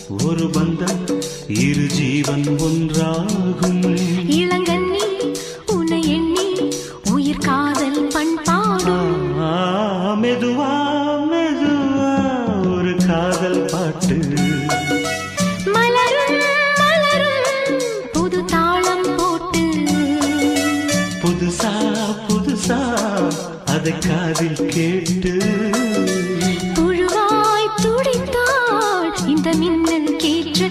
ஒரு பந்தம் இரு ஜீவன் ஒன்றாகும். இளங்கண்ணி உன்னை எண்ணி உயிர் காதல் பண்பாடும். மெதுவா மெதுவா ஒரு காதல் பாட்டு. மலரும் மலரும் புது தாளம் போட்டு. புதுசா புதுசா அதை காதில் கேட்டு. புழுவாய் துடித்தாள் இந்த மின்னல் கேற்று.